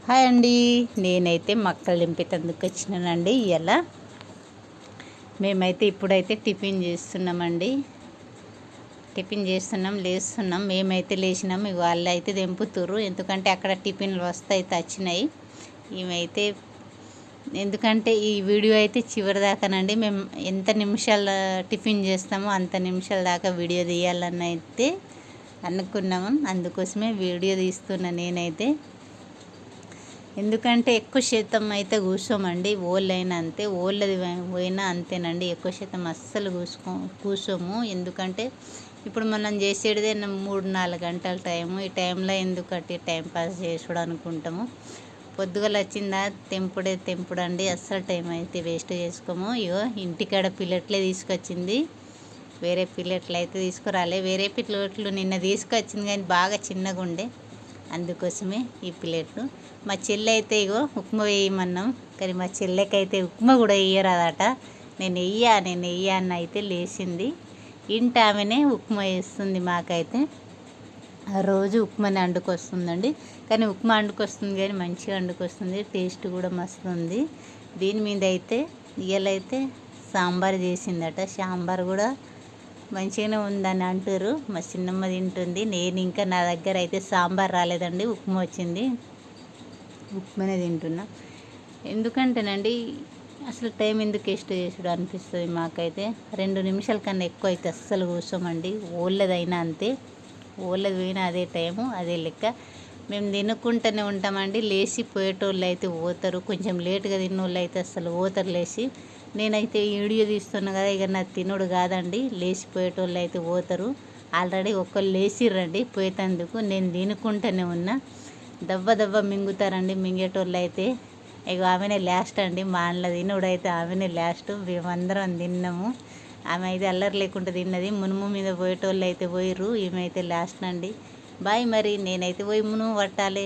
Hi అండి. నేనైతే మక్కలు దింపేటందుకు వచ్చినానండి. ఇలా మేమైతే ఇప్పుడైతే టిఫిన్ చేస్తున్నామండి. లేస్తున్నాం. మేమైతే లేచినాం. వాళ్ళు అయితే దింపుతుర్రు, ఎందుకంటే అక్కడ టిఫిన్లు అయితే వచ్చినాయి. ఇవైతే ఎందుకంటే ఈ వీడియో అయితే చివరి దాకానండి. మేము ఎంత నిమిషాల టిఫిన్ చేస్తామో అంత నిమిషాల దాకా వీడియో తీయాలని అయితే అనుకున్నాము. అందుకోసమే వీడియో తీస్తున్నా నేనైతే. ఎందుకంటే ఎక్కువ శాతం అయితే కూర్చోమండి. ఓళ్ళైనా అంతే, ఓళ్ళది పోయినా అంతేనండి. ఎక్కువ శాతం అస్సలు కూర్చోము. ఎందుకంటే ఇప్పుడు మనం చేసేదే 3-4 గంటల టైము. ఈ టైంలో ఎందుకంటే టైంపాస్ చేసుడు అనుకుంటాము. పొద్దుగల వచ్చిందా తెంపుడు అండి. అస్సలు టైం అయితే వేస్ట్ చేసుకోము. ఇగో ఇంటికాడ పిల్లట్లే తీసుకొచ్చింది. వేరే పిల్లట్లు అయితే తీసుకురాలే. వేరే పిల్లట్లు నిన్న తీసుకొచ్చింది కానీ బాగా చిన్నగా ఉండే, అందుకోసమే ఈ ప్లేట్లు. మా చెల్లి అయితే ఇగో ఉప్మా వేయమన్నాం, కానీ మా చెల్లెకైతే ఉప్మా కూడా వేయరాదట. నేను వెయ్యా అన్న అయితే లేచింది. ఇంటి ఆమెనే ఉప్మా వేస్తుంది. మాకైతే రోజు ఉప్మాని వండుకొస్తుందండి. కానీ ఉప్మా వండుకొస్తుంది కానీ మంచిగా వండుకొస్తుంది. టేస్ట్ కూడా మస్తు ఉంది. దీని మీద అయితే ఇయ్యాలైతే సాంబార్ చేసిందట. సాంబార్ కూడా మంచిగానే ఉందని అంటారు. మా చిన్నమ్మ తింటుంది. నేను ఇంకా నా దగ్గర అయితే సాంబార్ రాలేదండి, ఉప్మా వచ్చింది. ఉప్మానే తింటున్నా. ఎందుకంటేనండి అసలు టైం ఎందుకు వేస్ట్ చేసుడు అనిపిస్తుంది మాకైతే. 2 నిమిషాల కన్నా ఎక్కువ అయితే అస్సలు కూర్చోమండి. ఓళ్ళదైనా అంతే, ఓళ్ళది పోయినా అదే టైము, అదే లెక్క. మేము తినుకుంటూనే ఉంటామండి. లేచి పోయేటోళ్ళు అయితే పోతారు. కొంచెం లేటుగా తిన్నోళ్ళు అయితే అసలు పోతారు లేచి. నేనైతే వీడియో తీస్తున్నా కదా, ఇక నా తినుడు కాదండి. లేచిపోయేటోళ్ళు అయితే పోతారు. ఆల్రెడీ ఒకళ్ళు లేచిర్రండి పోయేటందుకు. నేను తినుకుంటూనే ఉన్నా. దవ్వ మింగుతారండి మింగేటోళ్ళు అయితే. ఇక ఆమెనే లాస్ట్ అండి. మా అన్న తినుడు అయితే ఆమెనే లాస్ట్. మేమందరం తిన్నాము. ఆమె అయితే అల్లరి లేకుండా తిన్నది. మునుము మీద పోయేటోళ్ళు అయితే పోయిర్రు. ఈమె అయితే లాస్ట్ అండి. బాయ్. మరి నేనైతే పోయి మునుము పట్టాలి.